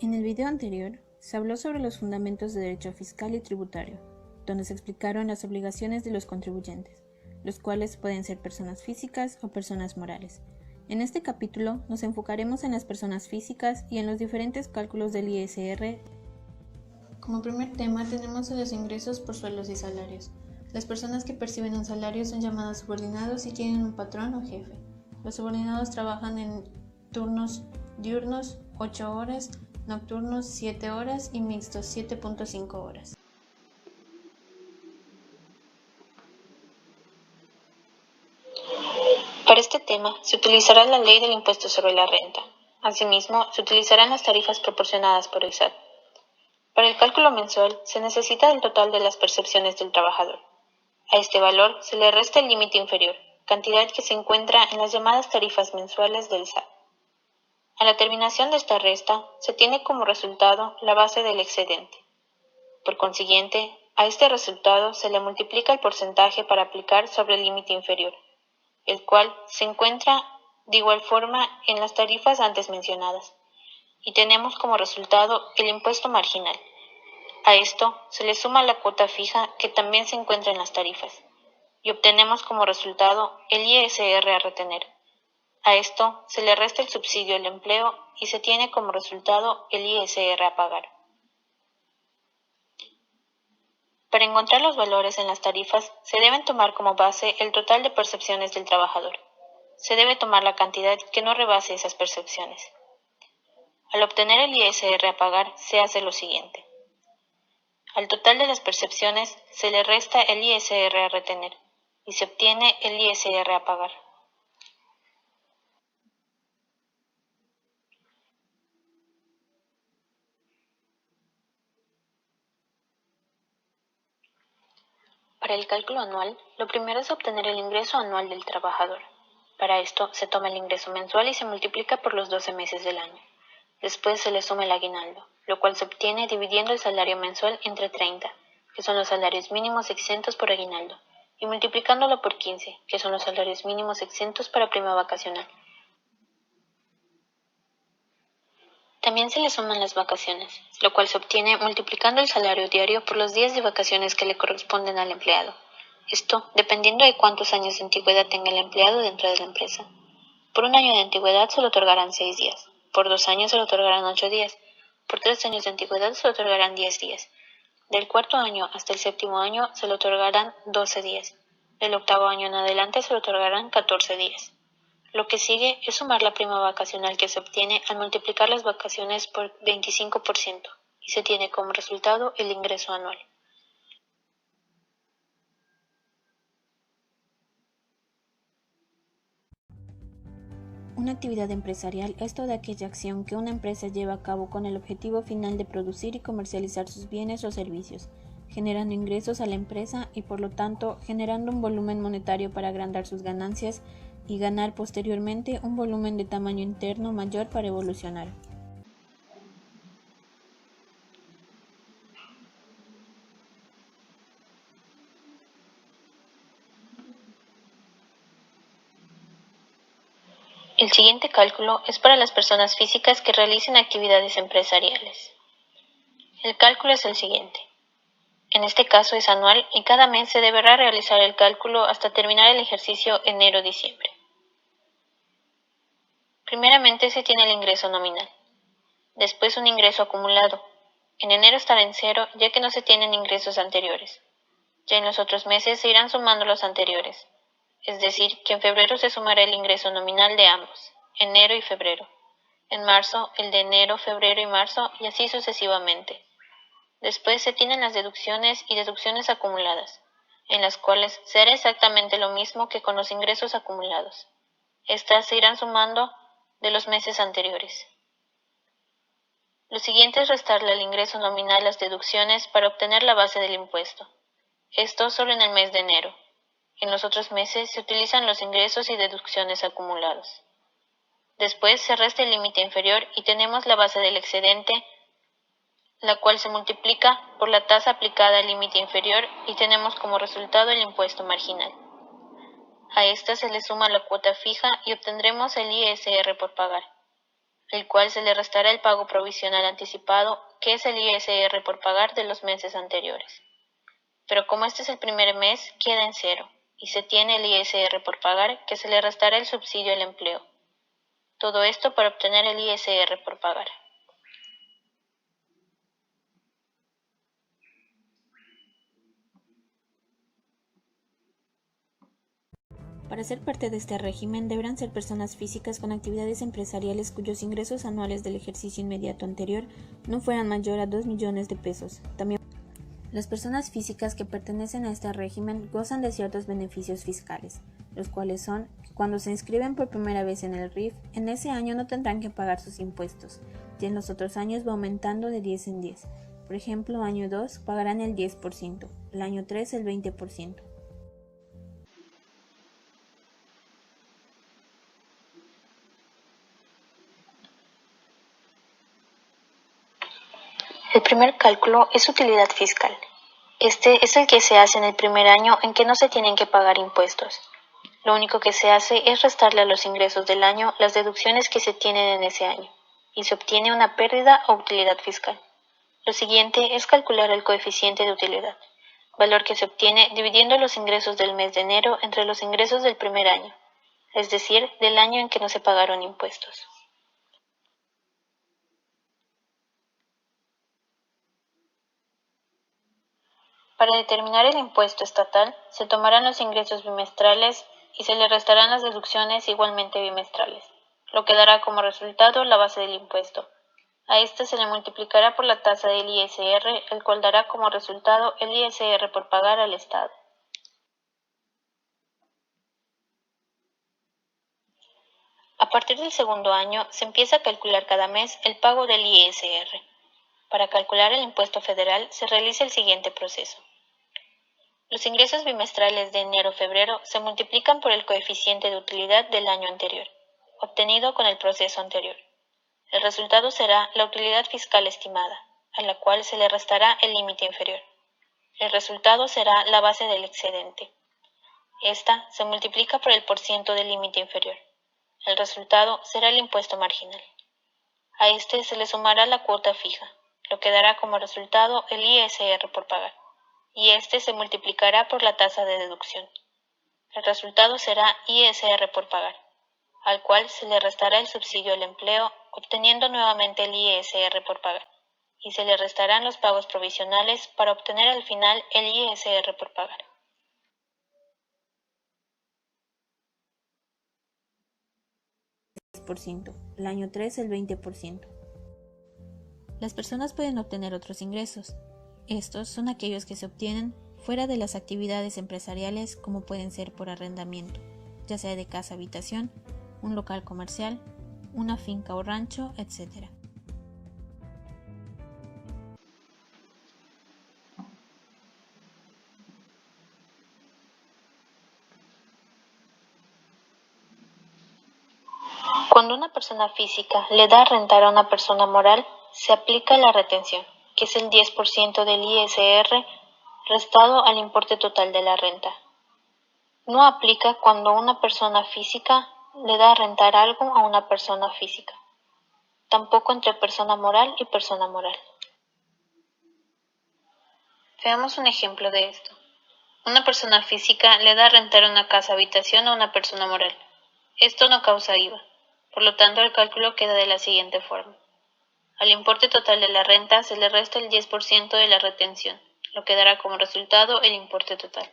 En el video anterior, se habló sobre los fundamentos de derecho fiscal y tributario, donde se explicaron las obligaciones de los contribuyentes, los cuales pueden ser personas físicas o personas morales. En este capítulo nos enfocaremos en las personas físicas y en los diferentes cálculos del ISR. Como primer tema tenemos los ingresos por sueldos y salarios. Las personas que perciben un salario son llamadas subordinados y tienen un patrón o jefe. Los subordinados trabajan en turnos diurnos 8 horas, nocturnos 7 horas y mixtos 7.5 horas. Para este tema se utilizará la ley del impuesto sobre la renta. Asimismo, se utilizarán las tarifas proporcionadas por el SAT. Para el cálculo mensual se necesita el total de las percepciones del trabajador. A este valor se le resta el límite inferior, cantidad que se encuentra en las llamadas tarifas mensuales del SAT. A la terminación de esta resta se tiene como resultado la base del excedente. Por consiguiente, a este resultado se le multiplica el porcentaje para aplicar sobre el límite inferior, el cual se encuentra de igual forma en las tarifas antes mencionadas, y tenemos como resultado el impuesto marginal. A esto se le suma la cuota fija que también se encuentra en las tarifas, y obtenemos como resultado el ISR a retener. A esto se le resta el subsidio al empleo y se tiene como resultado el ISR a pagar. Para encontrar los valores en las tarifas, se deben tomar como base el total de percepciones del trabajador. Se debe tomar la cantidad que no rebase esas percepciones. Al obtener el ISR a pagar, se hace lo siguiente. Al total de las percepciones se le resta el ISR a retener y se obtiene el ISR a pagar. Para el cálculo anual, lo primero es obtener el ingreso anual del trabajador. Para esto, se toma el ingreso mensual y se multiplica por los 12 meses del año. Después se le suma el aguinaldo, lo cual se obtiene dividiendo el salario mensual entre 30, que son los salarios mínimos exentos por aguinaldo, y multiplicándolo por 15, que son los salarios mínimos exentos para prima vacacional. También se le suman las vacaciones, lo cual se obtiene multiplicando el salario diario por los días de vacaciones que le corresponden al empleado. Esto dependiendo de cuántos años de antigüedad tenga el empleado dentro de la empresa. Por un año de antigüedad se le otorgarán 6 días, por 2 años se le otorgarán 8 días, por 3 años de antigüedad se le otorgarán 10 días. Del cuarto año hasta el séptimo año se le otorgarán 12 días. Del octavo año en adelante se le otorgarán 14 días. Lo que sigue es sumar la prima vacacional que se obtiene al multiplicar las vacaciones por 25% y se tiene como resultado el ingreso anual. Una actividad empresarial es toda aquella acción que una empresa lleva a cabo con el objetivo final de producir y comercializar sus bienes o servicios, generando ingresos a la empresa y por lo tanto generando un volumen monetario para agrandar sus ganancias y ganar posteriormente un volumen de tamaño interno mayor para evolucionar. El siguiente cálculo es para las personas físicas que realicen actividades empresariales. El cálculo es el siguiente. En este caso es anual y cada mes se deberá realizar el cálculo hasta terminar el ejercicio enero-diciembre. Primeramente se tiene el ingreso nominal, después un ingreso acumulado. En enero estará en cero ya que no se tienen ingresos anteriores. Ya en los otros meses se irán sumando los anteriores, es decir, que en febrero se sumará el ingreso nominal de ambos, enero y febrero. En marzo, el de enero, febrero y marzo, y así sucesivamente. Después se tienen las deducciones y deducciones acumuladas, en las cuales se hará exactamente lo mismo que con los ingresos acumulados. Estas se irán sumando de los meses anteriores. Lo siguiente es restarle al ingreso nominal las deducciones para obtener la base del impuesto. Esto solo en el mes de enero. En los otros meses se utilizan los ingresos y deducciones acumulados. Después se resta el límite inferior y tenemos la base del excedente, la cual se multiplica por la tasa aplicada al límite inferior y tenemos como resultado el impuesto marginal. A esta se le suma la cuota fija y obtendremos el ISR por pagar. el cual se le restará el pago provisional anticipado, que es el ISR por pagar de los meses anteriores. Pero como este es el primer mes, queda en cero, y se tiene el ISR por pagar, que se le restará el subsidio al empleo. Todo esto para obtener el ISR por pagar. Para ser parte de este régimen deberán ser personas físicas con actividades empresariales cuyos ingresos anuales del ejercicio inmediato anterior no fueran mayor a 2 millones de pesos. También las personas físicas que pertenecen a este régimen gozan de ciertos beneficios fiscales, los cuales son que cuando se inscriben por primera vez en el RIF, en ese año no tendrán que pagar sus impuestos, y en los otros años va aumentando de 10 en 10. Por ejemplo, año 2 pagarán el 10%, el año 3 el 20%. El primer cálculo es utilidad fiscal. Este es el que se hace en el primer año en que no se tienen que pagar impuestos. Lo único que se hace es restarle a los ingresos del año las deducciones que se tienen en ese año, y se obtiene una pérdida o utilidad fiscal. Lo siguiente es calcular el coeficiente de utilidad, valor que se obtiene dividiendo los ingresos del mes de enero entre los ingresos del primer año, es decir, del año en que no se pagaron impuestos. Para determinar el impuesto estatal, se tomarán los ingresos bimestrales y se le restarán las deducciones igualmente bimestrales, lo que dará como resultado la base del impuesto. A este se le multiplicará por la tasa del ISR, el cual dará como resultado el ISR por pagar al Estado. A partir del segundo año, se empieza a calcular cada mes el pago del ISR. Para calcular el impuesto federal, se realiza el siguiente proceso. Los ingresos bimestrales de enero-febrero se multiplican por el coeficiente de utilidad del año anterior, obtenido con el proceso anterior. El resultado será la utilidad fiscal estimada, a la cual se le restará el límite inferior. El resultado será la base del excedente. Esta se multiplica por el porciento del límite inferior. El resultado será el impuesto marginal. A este se le sumará la cuota fija, lo que dará como resultado el ISR por pagar, y este se multiplicará por la tasa de deducción. El resultado será ISR por pagar, al cual se le restará el subsidio al empleo, obteniendo nuevamente el ISR por pagar, y se le restarán los pagos provisionales para obtener al final el ISR por pagar. El año 3 el 20%. Las personas pueden obtener otros ingresos. Estos son aquellos que se obtienen fuera de las actividades empresariales, como pueden ser por arrendamiento, ya sea de casa-habitación, un local comercial, una finca o rancho, etc. Cuando una persona física le da a rentar a una persona moral, se aplica la retención, que es el 10% del ISR restado al importe total de la renta. No aplica cuando una persona física le da a rentar algo a una persona física. Tampoco entre persona moral y persona moral. Veamos un ejemplo de esto. Una persona física le da a rentar una casa-habitación a una persona moral. Esto no causa IVA. Por lo tanto, el cálculo queda de la siguiente forma. Al importe total de la renta se le resta el 10% de la retención, lo que dará como resultado el importe total.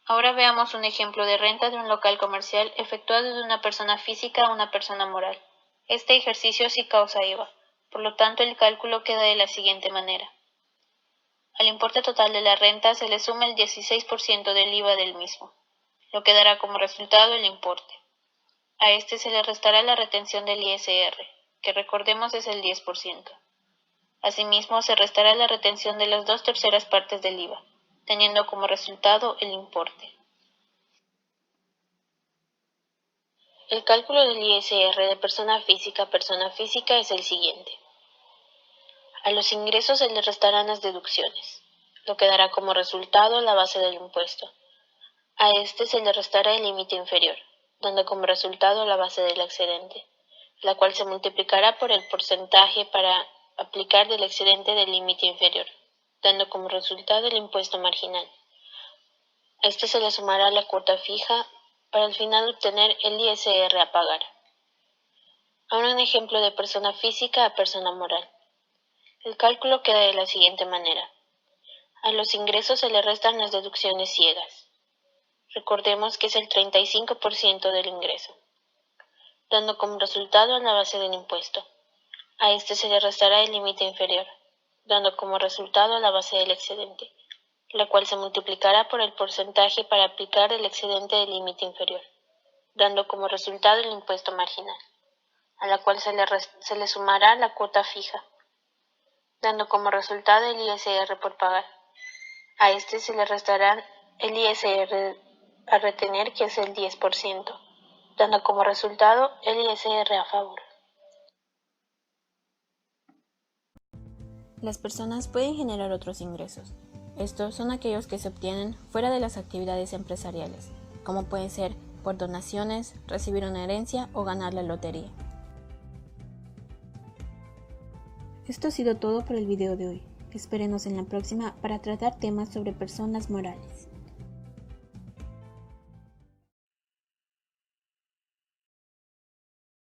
Ahora veamos un ejemplo de renta de un local comercial efectuado de una persona física a una persona moral. Este ejercicio sí causa IVA, por lo tanto el cálculo queda de la siguiente manera. Al importe total de la renta se le suma el 16% del IVA del mismo, lo que dará como resultado el importe. A este se le restará la retención del ISR, que recordemos es el 10%. Asimismo, se restará la retención de las 2/3 partes del IVA, teniendo como resultado el importe. El cálculo del ISR de persona física a persona física es el siguiente. A los ingresos se le restarán las deducciones, lo que dará como resultado la base del impuesto. A este se le restará el límite inferior, dando como resultado la base del excedente, la cual se multiplicará por el porcentaje para aplicar del excedente del límite inferior, dando como resultado el impuesto marginal. A este se le sumará la cuota fija para al final obtener el ISR a pagar. Ahora un ejemplo de persona física a persona moral. El cálculo queda de la siguiente manera. A los ingresos se le restan las deducciones ciegas. Recordemos que es el 35% del ingreso, dando como resultado la base del impuesto. A este se le restará el límite inferior, dando como resultado la base del excedente, la cual se multiplicará por el porcentaje para aplicar el excedente del límite inferior, dando como resultado el impuesto marginal, a la cual se le sumará la cuota fija, dando como resultado el ISR por pagar. A este se le restará el ISR a retener, que es el 10%, dando como resultado el ISR a favor. Las personas pueden generar otros ingresos. Estos son aquellos que se obtienen fuera de las actividades empresariales, como pueden ser por donaciones, recibir una herencia o ganar la lotería. Esto ha sido todo por el video de hoy. Espérenos en la próxima para tratar temas sobre personas morales.